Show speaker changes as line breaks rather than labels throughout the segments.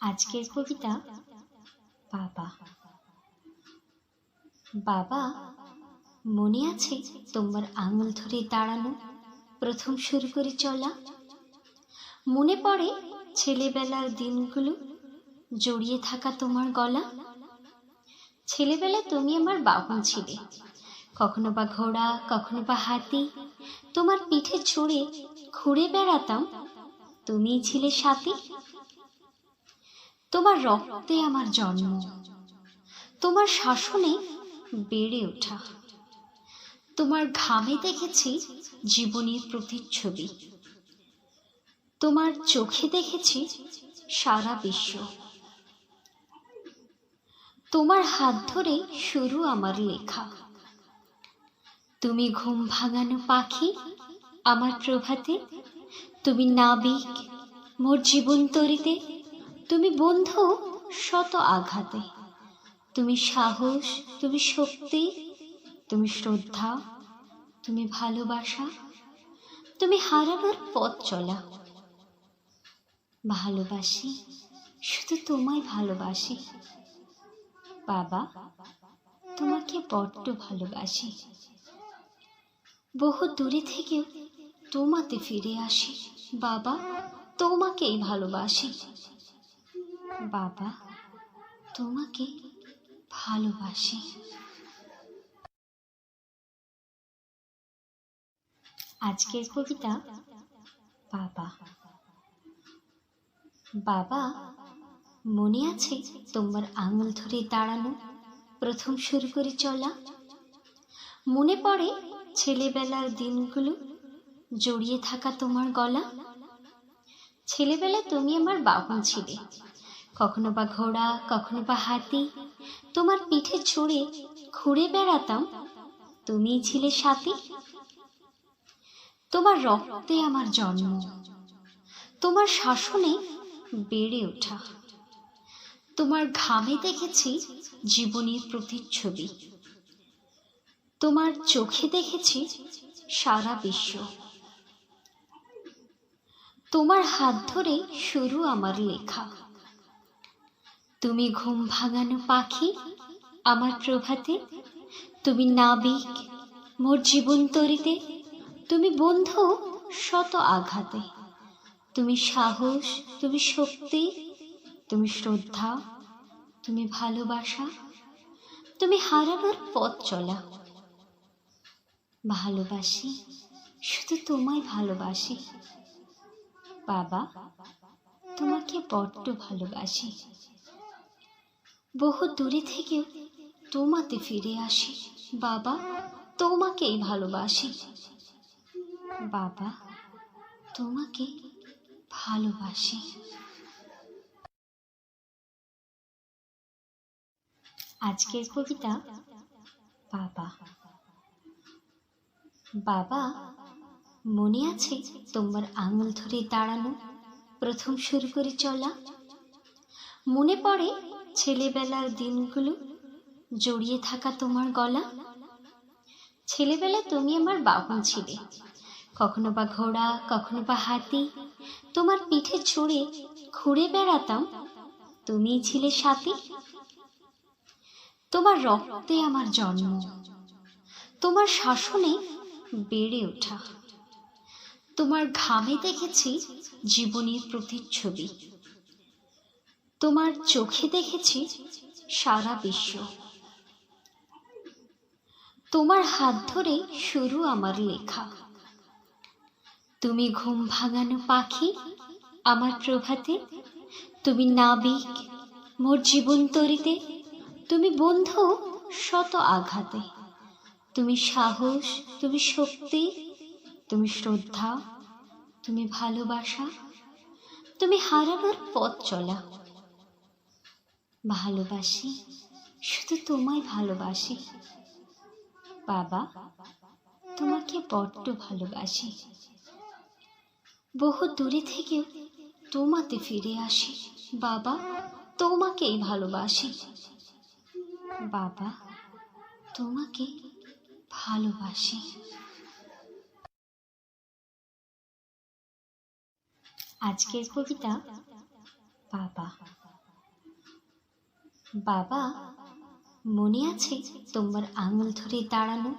আজকের কবিতা বাবা। বাবা, মনে আছে তোমার আঙুল ধরে দাঁড়ানো, প্রথম শুরু করে চলা? মনে পড়ে ছেলেবেলার দিনগুলো, জড়িয়ে থাকা তোমার গলা? ছেলেবেলায় তুমি আমার বাহন ছিলে, কখনো বা ঘোড়া, কখনো বা হাতি। তোমার পিঠে চড়ে ঘুরে বেড়াতাম, তুমিই ছিলে সাথী। তোমার রক্তে আমার জন্ম, তোমার শাসনে বেড়ে ওঠা। তোমার ঘামে দেখেছি জীবনের প্রতিচ্ছবি, তোমার চোখে দেখেছি সারা বিশ্ব। তোমার হাত ধরে শুরু আমার লেখা। তুমি ঘুম ভাঙানো পাখি আমার প্রভাতে, তুমি নাবিক মোর জীবন তরিতে, তুমি বন্ধু শত আঘাতে, তুমি সাহস, তুমি শক্তি, তুমি শ্রদ্ধা, তুমি ভালোবাসা, তুমি হারাবার পথ চলা। ভালোবাসি, শুধু তোমায় ভালোবাসি। বাবা, তোমাকে বড্ড ভালোবাসি। বহু দূরে থেকে তোমাতে ফিরে আসি। বাবা, তোমাকেই ভালোবাসি। বাবা, তোমাকে ভালোবাসি। আজকের কবিতা বাবা। বাবা, মনে আছে তোমার আঙুল ধরে দাঁড়ানো, প্রথম শুরু করে চলা? মনে পড়ে ছেলেবেলার দিনগুলো, জড়িয়ে থাকা তোমার গলা? ছেলেবেলায় তুমি আমার বাহন ছিলে, কখনো বা ঘোড়া, কখনো বা হাতি। তোমার পিঠে চড়ে ঘুরে বেড়াতাম, তুমিই ছিলে সাথী। তোমার রক্তে আমার জন্ম, তোমার শাসনে বেড়ে ওঠা। তোমার ঘামে দেখেছি জীবনের প্রতিচ্ছবি, তোমার চোখে দেখেছি সারা বিশ্ব। তোমার হাত ধরে শুরু আমার লেখা। তুমি ঘুম ভাঙানো পাখি আমার প্রভাতে, তুমি নাবিক মোর জীবন তরিতে, তুমি বন্ধু শত আঘাতে, তুমি সাহস, তুমি শক্তি, তুমি শ্রদ্ধা, তুমি ভালোবাসা, তুমি হারাবার পথ চলা। ভালোবাসি, শুধু তোমায় ভালোবাসি। বাবা, তোমাকে বড্ড ভালোবাসি। বহু দূরে থেকে তোমাতে ফিরে আসি। বাবা, তোমাকেই ভালোবাসি। বাবা, তোমাকে ভালোবাসি। আজকের কবিতা বাবা। বাবা, মনে আছে তোমার আঙুল ধরে দাঁড়ানো, প্রথম শুরু করে চলা? মনে পড়ে ছেলেবেলার দিনগুলো, জড়িয়ে থাকা তোমার গলা? ছেলেবেলায় তুমি আমার বাহন ছিলে, কখনো বা ঘোড়া, কখনো বা হাতি। তোমার পিঠে চড়ে ঘুরে বেড়াতাম, তুমিই ছিলে সাথী। তোমার রক্তে আমার জন্ম, তোমার শাসনে বেড়ে ওঠা। তোমার ঘামে দেখেছি জীবনের প্রতিচ্ছবি, তোমার চোখে দেখেছি সারা বিশ্ব। তোমার হাত ধরে শুরু আমার লেখা। তুমি ঘুম ভাঙানো পাখি আমার প্রভাতে, তুমি নাবিক মোর জীবন তরিতে, তুমি বন্ধু শত আঘাতে, তুমি সাহস, তুমি শক্তি, তুমি শ্রদ্ধা, তুমি ভালোবাসা, তুমি হারাবার পথ চলা। ভালোবাসি, শুধু তোমায় ভালোবাসি। বাবা, তোমাকে বড্ড ভালোবাসি। বাবা, মনে আছে তোমার আঙুল ধরে দাঁড়ানো, প্রথম শুরু করে চলা? মনে পড়ে ছেলেবেলার দিনগুলো, জড়িয়ে থাকা তোমার গলা? ছেলেবেলায় তুমি আমার বাহন ছিলে, কখনো বা ঘোড়া, কখনো বা হাতি। তোমার পিঠে চড়ে ঘুরে বেড়াতাম, তুমিই ছিলে সাথী। তোমার রক্তে আমার জন্ম, তোমার শাসনে বেড়ে ওঠা। তোমার ঘামে দেখেছি জীবনের প্রতিচ্ছবি, তোমার চোখে দেখেছি সারা বিশ্ব। তোমার হাত ধরে শুরু আমার লেখা। তুমি ঘুম ভাঙানো পাখি আমার প্রভাতে, তুমি নাবিক মোর জীবন তরিতে, তুমি বন্ধু শত আঘাতে, তুমি সাহস, তুমি শক্তি, তুমি শ্রদ্ধা, তুমি ভালোবাসা, তুমি হারাবার পথ চলা। ভালোবাসি, শুধু তোমায় ভালোবাসি। বাবা, তোমাকে বড্ড ভালোবাসি। বহু দূরে থেকে তোমাতে ফিরে আসি। বাবা, তোমাকেই ভালোবাসি। বাবা, তোমাকে ভালোবাসি। আজকের কবিতা বাবা। বাবা, মনে আছে তোমার আঙুল ধরে দাঁড়ানো,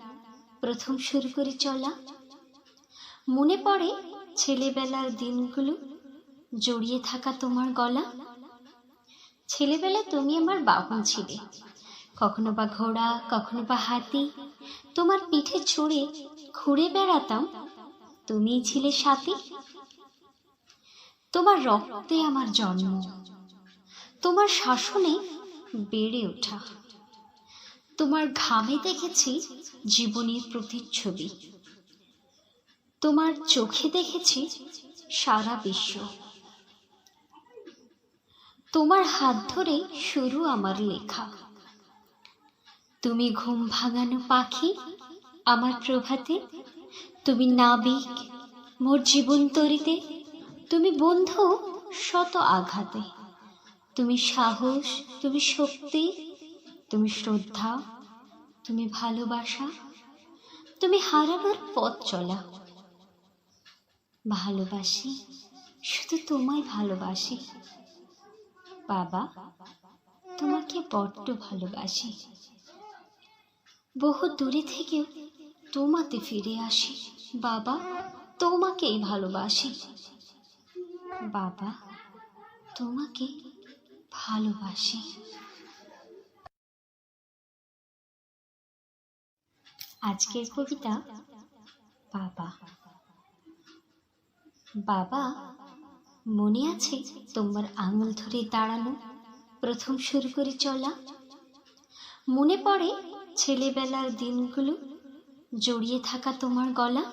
প্রথম শুরু করে চলা? মনে পড়ে ছেলেবেলার দিনগুলো, জড়িয়ে থাকা তোমার গলা? ছেলেবেলায় তুমি আমার বাহন ছিলে, কখনো বা ঘোড়া, কখনো বা হাতি। তোমার পিঠে চড়ে ঘুরে বেড়াতাম, তুমিই ছিলে সাথী। তোমার রক্তে আমার জন্ম, তোমার শাসনে বেড়ে ওঠা। তোমার ঘামে দেখেছি জীবনের প্রতিচ্ছবি, তোমার চোখে দেখেছি সারা বিশ্ব। তোমার হাত ধরে শুরু আমার লেখা। তুমি ঘুম ভাঙানো পাখি আমার প্রভাতে, তুমি নাবিক মোর জীবন তরিতে, তুমি বন্ধু শত আঘাতে, তুমি সাহস, তুমি শক্তি, তুমি শ্রদ্ধা, তুমি ভালোবাসা, তুমি হারাবার পথ চলা। ভালোবাসি, শুধু তোমায় ভালোবাসি। বাবা, তোমাকে বড্ড ভালোবাসি। বহু দূরে থেকেও তোমাতে ফিরে আসি। বাবা, তোমাকেই ভালোবাসি। বাবা, তোমাকে ভালোবাসি। আজকের কবিতা বাবা। বাবা, মনে আছে তোমার আঙুল ধরে দাঁড়ানো, প্রথম শুরু করে চলা? মনে পড়ে ছেলেবেলার দিনগুলো, জড়িয়ে থাকা তোমার গলা?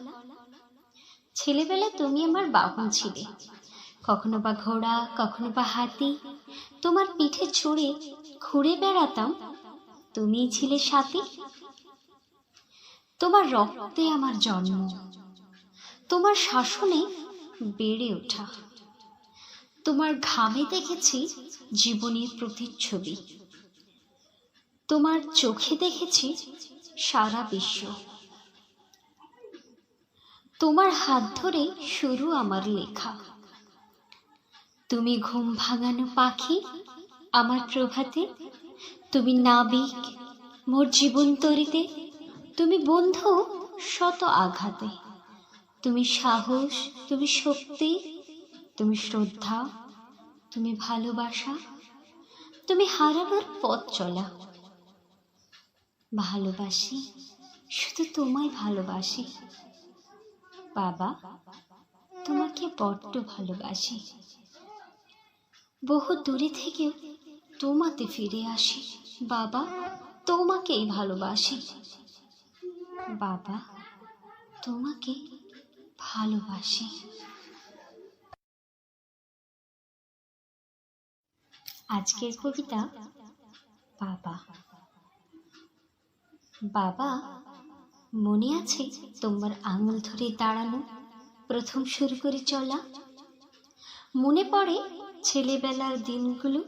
ছেলেবেলায় তুমি আমার বাহন ছিলে, কখনো বা ঘোড়া, কখনো বা হাতি। তোমার পিঠে চড়ে ঘুরে বেড়াতাম, তুমিই ছিলে সাথী। তোমার রক্তে আমার জন্ম, তোমার শাসনে বেড়ে ওঠা। তোমার ঘামে দেখেছি জীবনের প্রতিচ্ছবি, তোমার চোখে দেখেছি সারা বিশ্ব। তোমার হাত ধরে শুরু আমার লেখা। তুমি ঘুম ভাঙানো পাখি আমার প্রভাতে, তুমি নাবিক মোর জীবন তরিতে, তুমি বন্ধু শত আঘাতে, তুমি সাহস, তুমি শক্তি, তুমি শ্রদ্ধা, তুমি ভালোবাসা, তুমি হারাবার পথ চলা। ভালোবাসি, শুধু তোমায় ভালোবাসি। বাবা, তোমাকে বড্ড ভালোবাসি। বহু দূরে থেকেও তোমাতে ফিরে আসি। বাবা, তোমাকেই ভালোবাসি। বাবা, তোমাকে ভালোবাসি। আজকের কবিতা বাবা। বাবা, মনে আছে তোমার আঙুল ধরে দাঁড়ানো, প্রথম শুরু করে চলা? মনে পড়ে ছেলেবেলার দিনগুলো,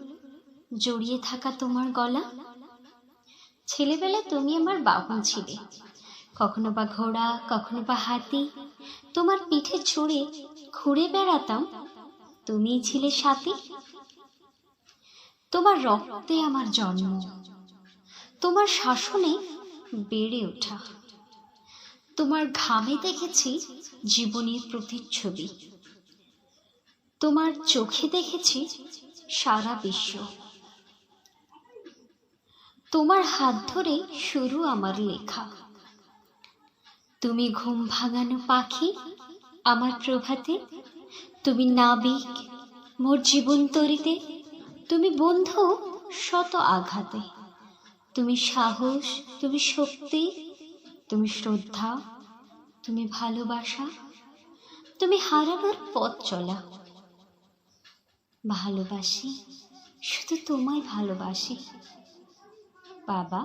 জড়িয়ে থাকা তোমার গলা? ছেলেবেলায় তুমি আমার বাহন ছিলে, কখনো বা ঘোড়া, কখনো বা হাতি। তোমার পিঠে চড়ে ঘুরে বেড়াতাম, তুমিই ছিলে সাথী। তোমার রক্তে আমার জন্ম, তোমার শাসনে বেড়ে ওঠা। তোমার ঘামে দেখেছি জীবনের প্রতিচ্ছবি, তোমার চোখে দেখেছি সারা বিশ্ব। তোমার হাত ধরে শুরু আমার লেখা। তুমি ঘুম ভাঙানো পাখি আমার প্রভাতে, তুমি নাবিক মোর জীবন তরিতে, তুমি বন্ধু শত আঘাতে, তুমি সাহস, তুমি শক্তি, তুমি শ্রদ্ধা, তুমি ভালোবাসা, তুমি হারাবার পথ চলা। ভালোবাসি, শুধু তোমায় ভালোবাসি। বাবা,